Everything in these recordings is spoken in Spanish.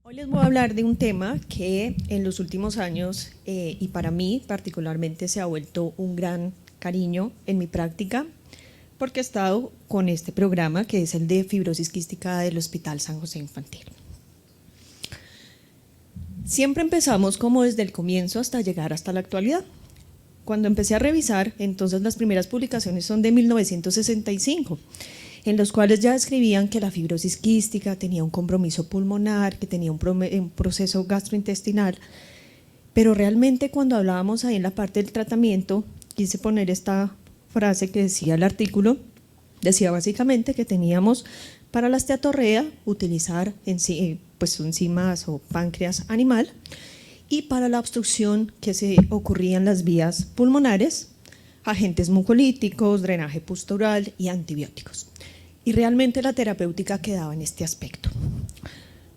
Hoy les voy a hablar de un tema que en los últimos años y para mí particularmente se ha vuelto un gran cariño en mi práctica porque he estado con este programa que es el de fibrosis quística del Hospital San José Infantil. Siempre empezamos como desde el comienzo hasta llegar hasta la actualidad. Cuando empecé a revisar, entonces las primeras publicaciones son de 1965, en los cuales ya describían que la fibrosis quística tenía un compromiso pulmonar, que tenía un proceso gastrointestinal, pero realmente cuando hablábamos ahí en la parte del tratamiento, quise poner esta frase que decía el artículo, decía básicamente que teníamos para la esteatorrea utilizar enzimas o páncreas animal, y para la obstrucción que se ocurría en las vías pulmonares, agentes mucolíticos, drenaje postural y antibióticos. Y realmente la terapéutica quedaba en este aspecto.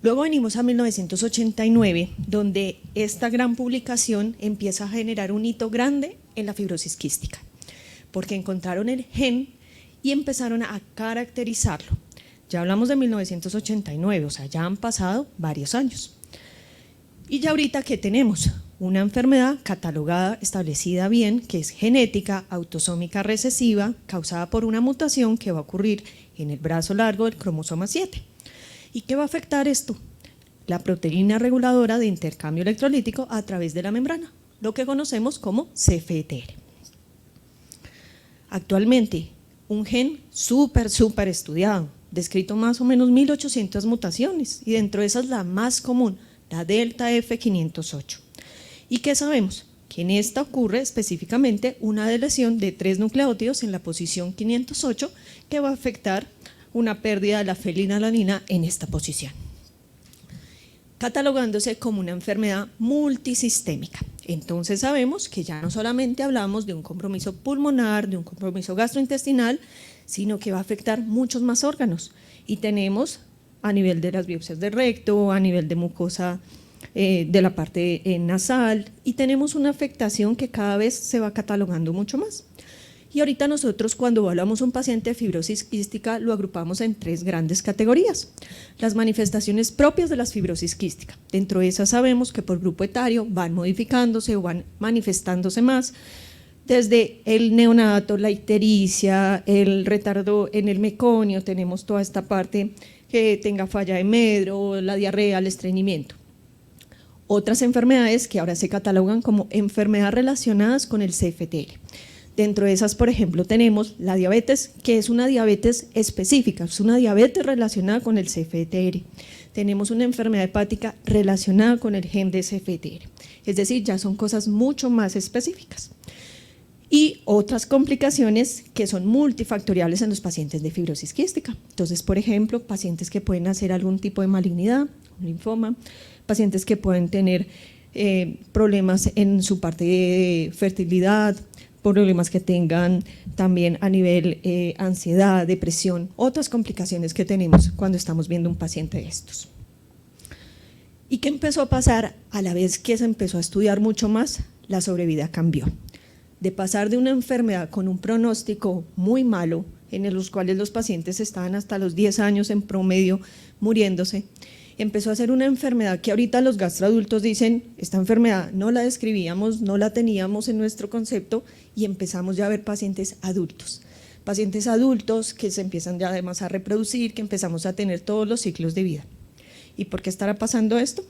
Luego venimos a 1989, donde esta gran publicación empieza a generar un hito grande en la fibrosis quística, porque encontraron el gen y empezaron a caracterizarlo. Ya hablamos de 1989, o sea, ya han pasado varios años. Y ya ahorita, ¿qué tenemos? Una enfermedad catalogada, establecida bien, que es genética, autosómica recesiva, causada por una mutación que va a ocurrir en el brazo largo del cromosoma 7. ¿Y qué va a afectar esto? La proteína reguladora de intercambio electrolítico a través de la membrana, lo que conocemos como CFTR. Actualmente, un gen súper estudiado, descrito más o menos 1800 mutaciones, y dentro de esas la más común, la delta F508. ¿Y qué sabemos? Que en esta ocurre específicamente una deleción de 3 nucleótidos en la posición 508 que va a afectar una pérdida de la fenilalanina en esta posición, catalogándose como una enfermedad multisistémica. Entonces sabemos que ya no solamente hablamos de un compromiso pulmonar, de un compromiso gastrointestinal, sino que va a afectar muchos más órganos, y tenemos a nivel de las biopsias de recto, a nivel de mucosa de la parte nasal, y tenemos una afectación que cada vez se va catalogando mucho más. Y ahorita nosotros cuando evaluamos un paciente de fibrosis quística lo agrupamos en 3 grandes categorías. Las manifestaciones propias de la fibrosis quística, dentro de esas sabemos que por grupo etario van modificándose o van manifestándose más, desde el neonato, la ictericia, el retardo en el meconio, tenemos toda esta parte que tenga falla de Medro, la diarrea, el estreñimiento. Otras enfermedades que ahora se catalogan como enfermedades relacionadas con el CFTR. Dentro de esas, por ejemplo, tenemos la diabetes, que es una diabetes específica, es una diabetes relacionada con el CFTR. Tenemos una enfermedad hepática relacionada con el gen de CFTR, es decir, ya son cosas mucho más específicas. Y otras complicaciones que son multifactoriales en los pacientes de fibrosis quística. Entonces, por ejemplo, pacientes que pueden hacer algún tipo de malignidad, un linfoma, pacientes que pueden tener problemas en su parte de fertilidad, problemas que tengan también a nivel ansiedad, depresión, otras complicaciones que tenemos cuando estamos viendo un paciente de estos. ¿Y qué empezó a pasar? A la vez que se empezó a estudiar mucho más, la sobrevida cambió. De pasar de una enfermedad con un pronóstico muy malo, en los cuales los pacientes estaban hasta los 10 años en promedio muriéndose, empezó a ser una enfermedad que ahorita los gastroadultos dicen, esta enfermedad no la describíamos, no la teníamos en nuestro concepto, y empezamos ya a ver pacientes adultos que se empiezan ya además a reproducir, que empezamos a tener todos los ciclos de vida. ¿Y por qué estará pasando esto?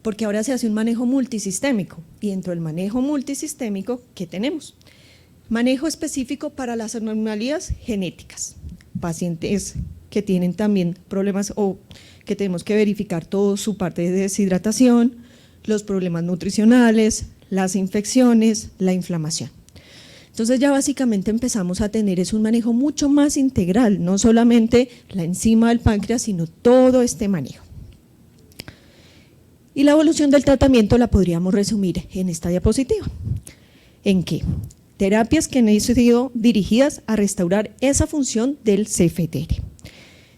Porque ahora se hace un manejo multisistémico, y dentro del manejo multisistémico, ¿qué tenemos? Manejo específico para las anomalías genéticas, pacientes que tienen también problemas o que tenemos que verificar toda su parte de deshidratación, los problemas nutricionales, las infecciones, la inflamación. Entonces ya básicamente empezamos a tener un manejo mucho más integral, no solamente la enzima del páncreas, sino todo este manejo. Y la evolución del tratamiento la podríamos resumir en esta diapositiva. ¿En qué? Terapias que han sido dirigidas a restaurar esa función del CFTR.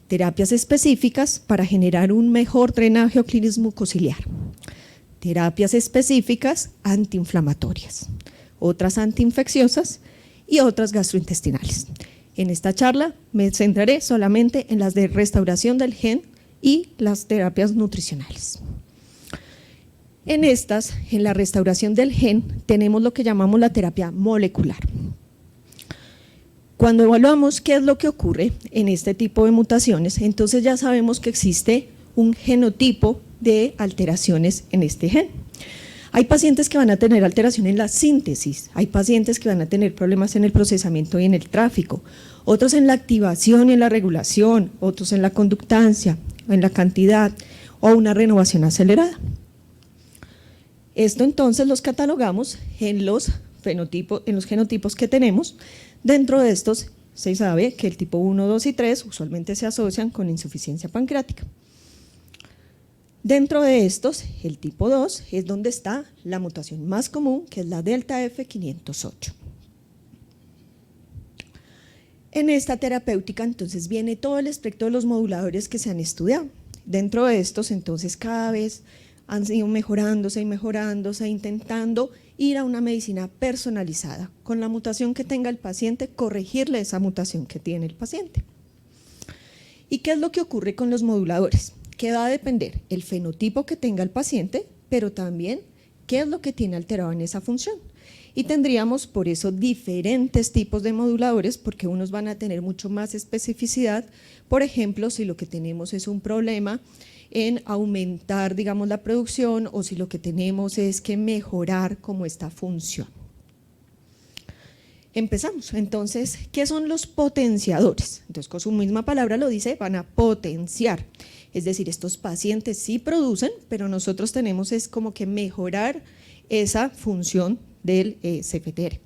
Terapias específicas para generar un mejor drenaje o clínico mucociliar. Terapias específicas antiinflamatorias, otras antiinfecciosas y otras gastrointestinales. En esta charla me centraré solamente en las de restauración del gen y las terapias nutricionales. En estas, en la restauración del gen, tenemos lo que llamamos la terapia molecular. Cuando evaluamos qué es lo que ocurre en este tipo de mutaciones, entonces ya sabemos que existe un genotipo de alteraciones en este gen. Hay pacientes que van a tener alteración en la síntesis, hay pacientes que van a tener problemas en el procesamiento y en el tráfico, otros en la activación y en la regulación, otros en la conductancia, en la cantidad o una renovación acelerada. Esto entonces los catalogamos en los genotipos que tenemos. Dentro de estos se sabe que el tipo 1, 2 y 3 usualmente se asocian con insuficiencia pancreática. Dentro de estos, el tipo 2 es donde está la mutación más común, que es la delta F508. En esta terapéutica entonces viene todo el espectro de los moduladores que se han estudiado. Dentro de estos entonces cada vez han ido mejorándose y mejorándose, intentando ir a una medicina personalizada, con la mutación que tenga el paciente, corregirle esa mutación que tiene el paciente. ¿Y qué es lo que ocurre con los moduladores? Que va a depender el fenotipo que tenga el paciente, pero también qué es lo que tiene alterado en esa función. Y tendríamos por eso diferentes tipos de moduladores, porque unos van a tener mucho más especificidad. Por ejemplo, si lo que tenemos es un problema en aumentar, digamos, la producción, o si lo que tenemos es que mejorar como esta función. Empezamos. Entonces, ¿qué son los potenciadores? Entonces, con su misma palabra lo dice, van a potenciar. Es decir, estos pacientes sí producen, pero nosotros tenemos es como que mejorar esa función del CFTR.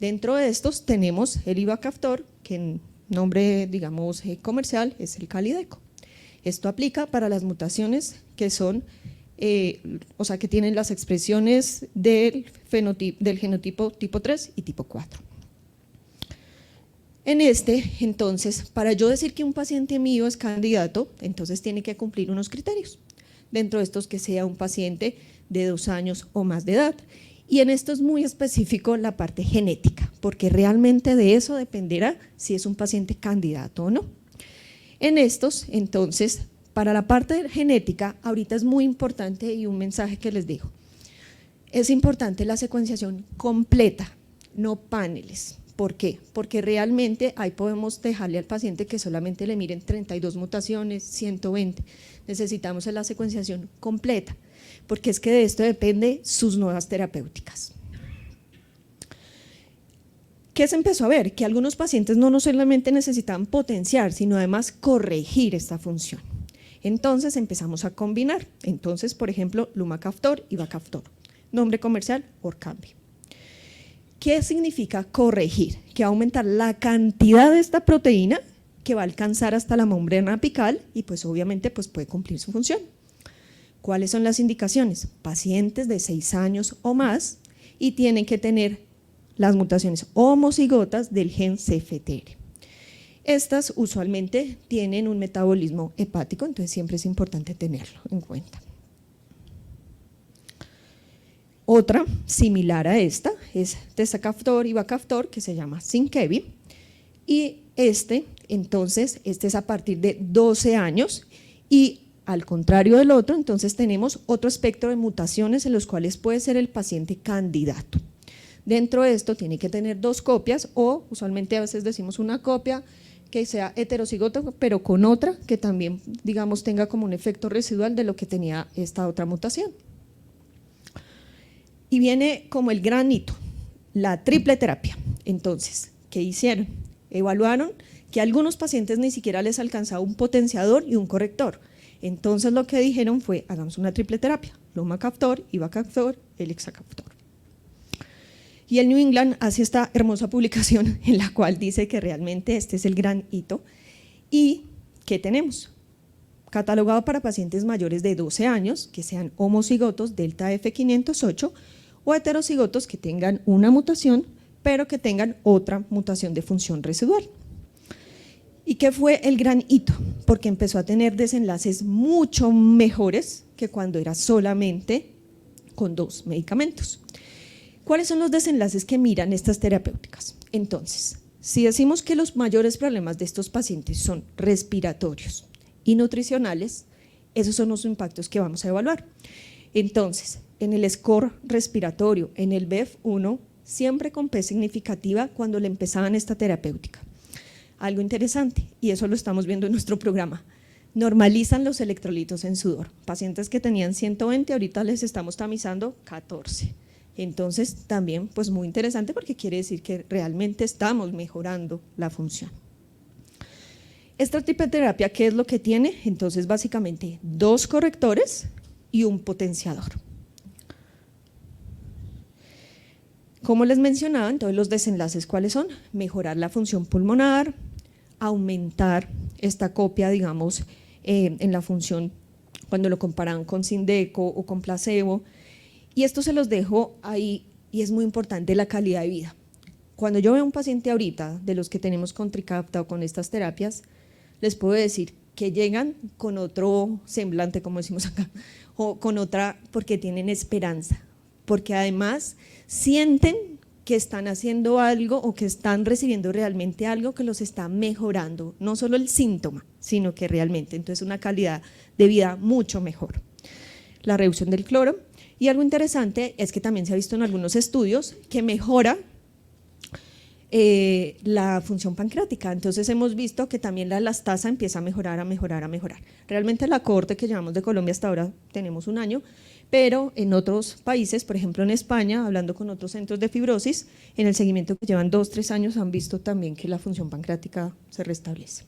Dentro de estos tenemos el ivacaftor, que en nombre, digamos, comercial es el Calideco. Esto aplica para las mutaciones que son, que tienen las expresiones del genotipo tipo 3 y tipo 4. En este, entonces, para yo decir que un paciente mío es candidato, entonces tiene que cumplir unos criterios. Dentro de estos, que sea un paciente de 2 años o más de edad. Y en esto es muy específico la parte genética, porque realmente de eso dependerá si es un paciente candidato o no. En estos, entonces, para la parte genética, ahorita es muy importante, y un mensaje que les digo, es importante la secuenciación completa, no paneles. ¿Por qué? Porque realmente ahí podemos dejarle al paciente que solamente le miren 32 mutaciones, 120. Necesitamos la secuenciación completa, porque es que de esto depende sus nuevas terapéuticas. ¿Qué se empezó a ver? Que algunos pacientes no solamente necesitaban potenciar, sino además corregir esta función. Entonces empezamos a combinar. Entonces, por ejemplo, lumacaftor y ivacaftor, nombre comercial Orkambi. ¿Qué significa corregir? Que va a aumentar la cantidad de esta proteína que va a alcanzar hasta la membrana apical y pues obviamente pues puede cumplir su función. ¿Cuáles son las indicaciones? Pacientes de 6 años o más y tienen que tener las mutaciones homocigotas del gen CFTR. Estas usualmente tienen un metabolismo hepático, entonces siempre es importante tenerlo en cuenta. Otra similar a esta es tezacaftor y ivacaftor, que se llama Sinkevi, y entonces es a partir de 12 años y al contrario del otro, entonces tenemos otro espectro de mutaciones en los cuales puede ser el paciente candidato. Dentro de esto tiene que tener 2 copias o usualmente a veces decimos una copia que sea heterocigota, pero con otra que también, digamos, tenga como un efecto residual de lo que tenía esta otra mutación. Y viene como el gran hito, la triple terapia. Entonces, ¿qué hicieron? Evaluaron que a algunos pacientes ni siquiera les alcanzaba un potenciador y un corrector. Entonces lo que dijeron fue, hagamos una triple terapia, lumacaftor, ivacaftor, elixacaftor. Y el New England hace esta hermosa publicación en la cual dice que realmente este es el gran hito. ¿Y qué tenemos? Catalogado para pacientes mayores de 12 años, que sean homocigotos delta F508 o heterocigotos que tengan una mutación, pero que tengan otra mutación de función residual. ¿Y qué fue el gran hito? Porque empezó a tener desenlaces mucho mejores que cuando era solamente con 2 medicamentos. ¿Cuáles son los desenlaces que miran estas terapéuticas? Entonces, si decimos que los mayores problemas de estos pacientes son respiratorios y nutricionales, esos son los impactos que vamos a evaluar. Entonces, en el score respiratorio, en el BEF1, siempre con P significativa cuando le empezaban esta terapéutica. Algo interesante, y eso lo estamos viendo en nuestro programa, normalizan los electrolitos en sudor. Pacientes que tenían 120, ahorita les estamos tamizando 14. Entonces, también pues muy interesante porque quiere decir que realmente estamos mejorando la función. Esta tipo de terapia, ¿qué es lo que tiene? Entonces, básicamente, 2 correctores y un potenciador. Como les mencionaba, entonces los desenlaces, ¿cuáles son? Mejorar la función pulmonar, aumentar esta copia, digamos, en la función cuando lo comparan con Symdeko o con placebo, y esto se los dejo ahí y es muy importante, la calidad de vida. Cuando yo veo a un paciente ahorita, de los que tenemos con Trikafta o con estas terapias, les puedo decir que llegan con otro semblante, como decimos acá, o con otra, porque tienen esperanza, porque además sienten que están haciendo algo o que están recibiendo realmente algo que los está mejorando, no solo el síntoma, sino que realmente, entonces una calidad de vida mucho mejor. La reducción del cloro, y algo interesante es que también se ha visto en algunos estudios que mejora la función pancreática, entonces hemos visto que también la elastasa empieza a mejorar, a mejorar, a mejorar. Realmente la cohorte que llevamos de Colombia hasta ahora tenemos 1 año, pero en otros países, por ejemplo en España, hablando con otros centros de fibrosis, en el seguimiento que llevan 2 o 3 años han visto también que la función pancreática se restablece.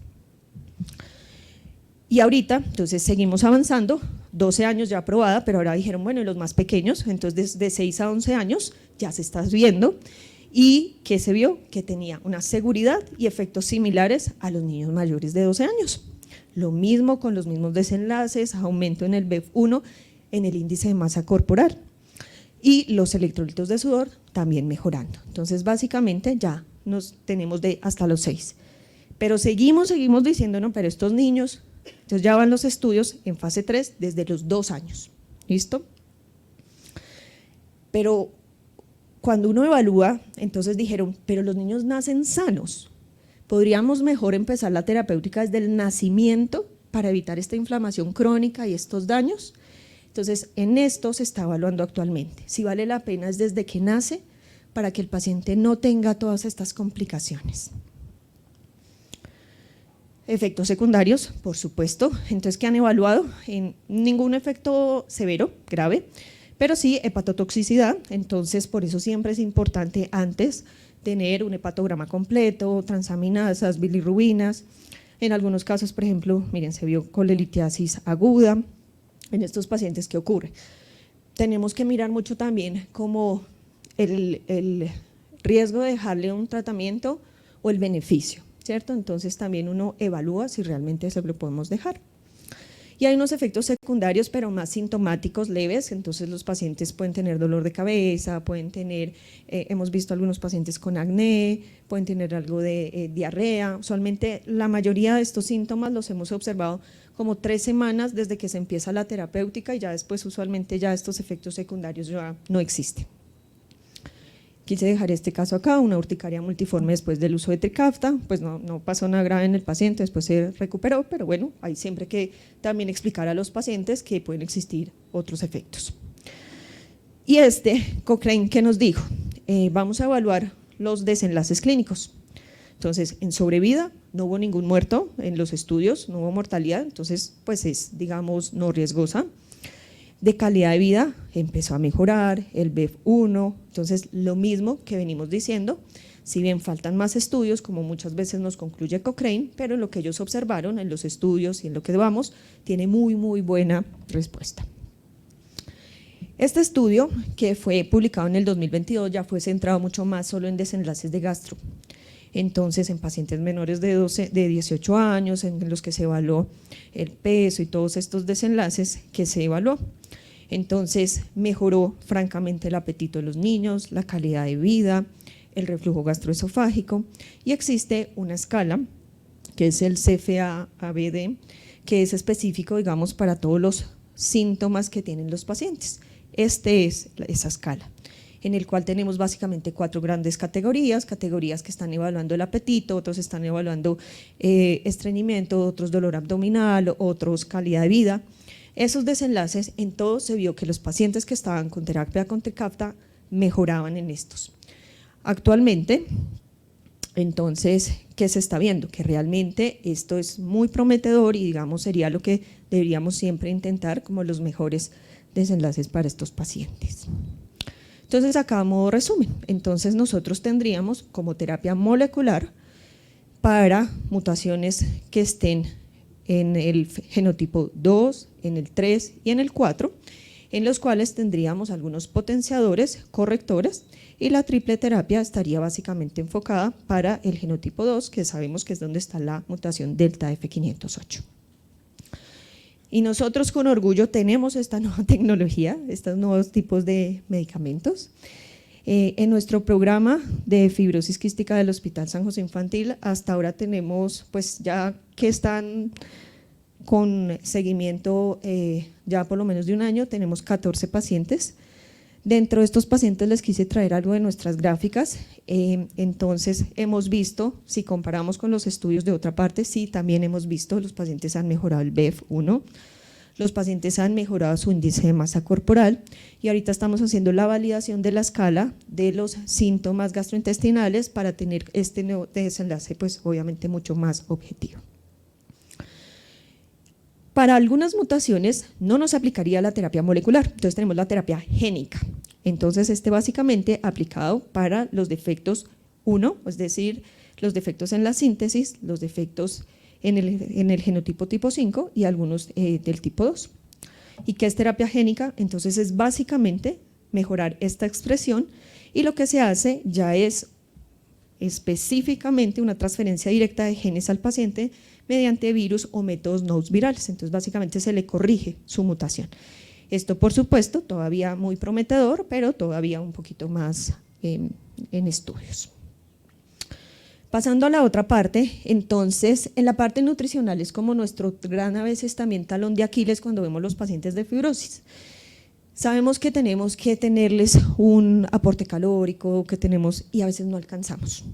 Y ahorita, entonces seguimos avanzando, 12 años ya aprobada, pero ahora dijeron, bueno, y los más pequeños, entonces de 6 a 11 años ya se está viendo. ¿Y qué se vio? Que tenía una seguridad y efectos similares a los niños mayores de 12 años. Lo mismo con los mismos desenlaces, aumento en el BEF1, en el índice de masa corporal y los electrolitos de sudor también mejorando. Entonces básicamente ya nos tenemos de hasta los 6. Pero seguimos diciendo, no, pero estos niños, entonces ya van los estudios en fase 3 desde los 2 años. ¿Listo? Pero cuando uno evalúa, entonces dijeron, pero los niños nacen sanos, ¿podríamos mejor empezar la terapéutica desde el nacimiento para evitar esta inflamación crónica y estos daños? Entonces, en esto se está evaluando actualmente, si vale la pena es desde que nace para que el paciente no tenga todas estas complicaciones. Efectos secundarios, por supuesto, entonces, ¿qué han evaluado? En ningún efecto severo, grave, pero sí hepatotoxicidad, entonces por eso siempre es importante antes tener un hepatograma completo, transaminasas, bilirrubinas, en algunos casos, por ejemplo, miren, se vio colelitiasis aguda, en estos pacientes, ¿qué ocurre? Tenemos que mirar mucho también como el riesgo de dejarle un tratamiento o el beneficio, ¿cierto? Entonces también uno evalúa si realmente se lo podemos dejar. Y hay unos efectos secundarios, pero más sintomáticos, leves, entonces los pacientes pueden tener dolor de cabeza, pueden tener, hemos visto algunos pacientes con acné, pueden tener algo de diarrea, usualmente la mayoría de estos síntomas los hemos observado como 3 semanas desde que se empieza la terapéutica y ya después usualmente ya estos efectos secundarios ya no existen. Quise dejar este caso acá, una urticaria multiforme después del uso de Trikafta, pues no pasó nada grave en el paciente, después se recuperó, pero bueno, hay siempre que también explicar a los pacientes que pueden existir otros efectos. Y Cochrane, ¿qué nos dijo? Vamos a evaluar los desenlaces clínicos. Entonces, en sobrevida no hubo ningún muerto en los estudios, no hubo mortalidad, entonces pues es, digamos, no riesgosa. De calidad de vida empezó a mejorar, el BEF1, entonces lo mismo que venimos diciendo, si bien faltan más estudios, como muchas veces nos concluye Cochrane, pero lo que ellos observaron en los estudios y en lo que vamos, tiene muy buena respuesta. Este estudio, que fue publicado en el 2022, ya fue centrado mucho más solo en desenlaces de gastro, entonces en pacientes menores de 18 años, en los que se evaluó el peso y todos estos desenlaces que se evaluó. Entonces mejoró francamente el apetito de los niños, la calidad de vida, el reflujo gastroesofágico y existe una escala que es el CFA-ABD que es específico, digamos, para todos los síntomas que tienen los pacientes. Es esa escala. en el cual tenemos básicamente 4 grandes categorías que están evaluando el apetito, otros están evaluando estreñimiento, otros dolor abdominal, otros calidad de vida. Esos desenlaces, en todos se vio que los pacientes que estaban con terapia con Trikafta mejoraban en estos. Actualmente, entonces, ¿qué se está viendo? Que realmente esto es muy prometedor y digamos sería lo que deberíamos siempre intentar como los mejores desenlaces para estos pacientes. Entonces, acá a modo resumen, entonces nosotros tendríamos como terapia molecular para mutaciones que estén en el genotipo 2, en el 3 y en el 4, en los cuales tendríamos algunos potenciadores, correctores, y la triple terapia estaría básicamente enfocada para el genotipo 2, que sabemos que es donde está la mutación delta F508. Y nosotros con orgullo tenemos esta nueva tecnología, estos nuevos tipos de medicamentos. En nuestro programa de fibrosis quística del Hospital San José Infantil, hasta ahora tenemos, pues ya que están con seguimiento ya por lo menos de un año, tenemos 14 pacientes. Dentro de estos pacientes les quise traer algo de nuestras gráficas, entonces hemos visto, si comparamos con los estudios de otra parte, sí, también hemos visto, los pacientes han mejorado el BEF1, los pacientes han mejorado su índice de masa corporal y ahorita estamos haciendo la validación de la escala de los síntomas gastrointestinales para tener este nuevo desenlace, pues obviamente mucho más objetivo. Para algunas mutaciones no nos aplicaría la terapia molecular, entonces tenemos la terapia génica. Entonces básicamente aplicado para los defectos 1, es decir, los defectos en la síntesis, los defectos en el genotipo tipo 5 y algunos del tipo 2. ¿Y qué es terapia génica? Entonces es básicamente mejorar esta expresión y lo que se hace ya es específicamente una transferencia directa de genes al paciente mediante virus o métodos no virales, entonces básicamente se le corrige su mutación. Esto por supuesto todavía muy prometedor, pero todavía un poquito más en estudios. Pasando a la otra parte, entonces en la parte nutricional es como nuestro gran a veces también talón de Aquiles cuando vemos los pacientes de fibrosis. Sabemos que tenemos que tenerles un aporte calórico, y a veces no alcanzamos.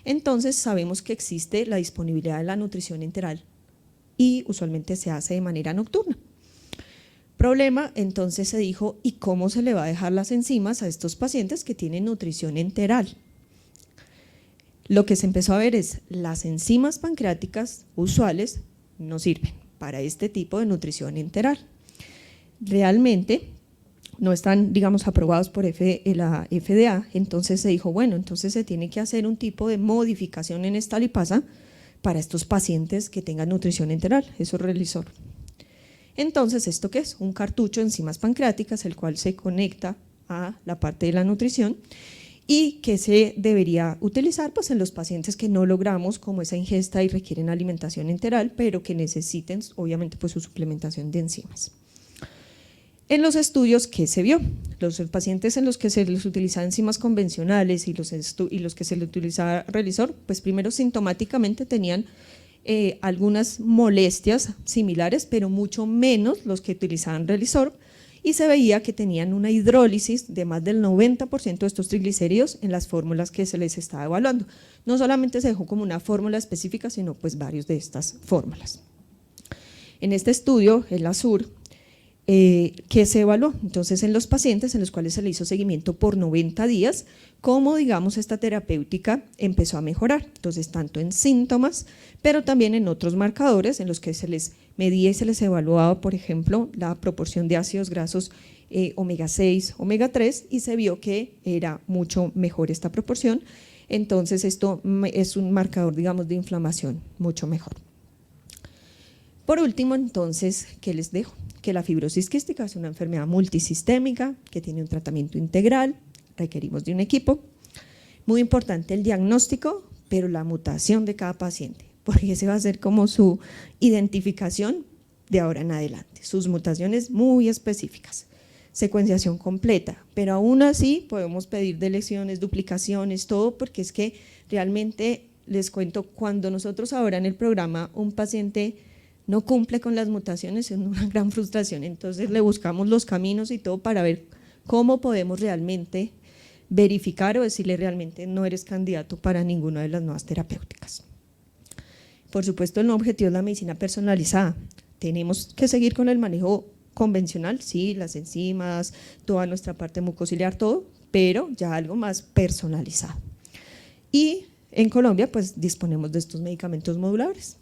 Entonces sabemos que existe la disponibilidad de la nutrición enteral y usualmente se hace de manera nocturna. Problema, entonces se dijo, ¿y cómo se le va a dejar las enzimas a estos pacientes que tienen nutrición enteral? Lo que se empezó a ver es las enzimas pancreáticas usuales no sirven para este tipo de nutrición enteral. Realmente no están, digamos, aprobados por la FDA, entonces se dijo, bueno, entonces se tiene que hacer un tipo de modificación en esta lipasa para estos pacientes que tengan nutrición enteral, eso es Relisor. Entonces, ¿esto qué es? Un cartucho de enzimas pancreáticas, el cual se conecta a la parte de la nutrición y que se debería utilizar pues, en los pacientes que no logramos como esa ingesta y requieren alimentación enteral, pero que necesiten obviamente pues, su suplementación de enzimas. En los estudios, ¿qué se vio? Los pacientes en los que se les utilizaba enzimas convencionales y los que se les utilizaba Relisor, pues primero sintomáticamente tenían algunas molestias similares, pero mucho menos los que utilizaban Relisor, y se veía que tenían una hidrólisis de más del 90% de estos triglicéridos en las fórmulas que se les estaba evaluando. No solamente se dejó como una fórmula específica, sino pues varios de estas fórmulas. En este estudio, el AZUR, ¿qué se evaluó? Entonces en los pacientes en los cuales se le hizo seguimiento por 90 días, cómo digamos esta terapéutica empezó a mejorar, entonces tanto en síntomas, pero también en otros marcadores en los que se les medía y se les evaluaba, por ejemplo, la proporción de ácidos grasos omega 6, omega 3 y se vio que era mucho mejor esta proporción, entonces esto es un marcador digamos de inflamación mucho mejor. Por último, entonces, ¿qué les dejo? Que la fibrosis quística es una enfermedad multisistémica que tiene un tratamiento integral, requerimos de un equipo. Muy importante el diagnóstico, pero la mutación de cada paciente, porque ese va a ser como su identificación de ahora en adelante, sus mutaciones muy específicas. Secuenciación completa, pero aún así podemos pedir deleciones, duplicaciones, todo, porque es que realmente, les cuento, cuando nosotros ahora en el programa un paciente no cumple con las mutaciones, es una gran frustración, entonces le buscamos los caminos y todo para ver cómo podemos realmente verificar o decirle realmente no eres candidato para ninguna de las nuevas terapéuticas. Por supuesto, el nuevo objetivo es la medicina personalizada. Tenemos que seguir con el manejo convencional, sí, las enzimas, toda nuestra parte mucociliar, todo, pero ya algo más personalizado. Y en Colombia, pues disponemos de estos medicamentos modulares.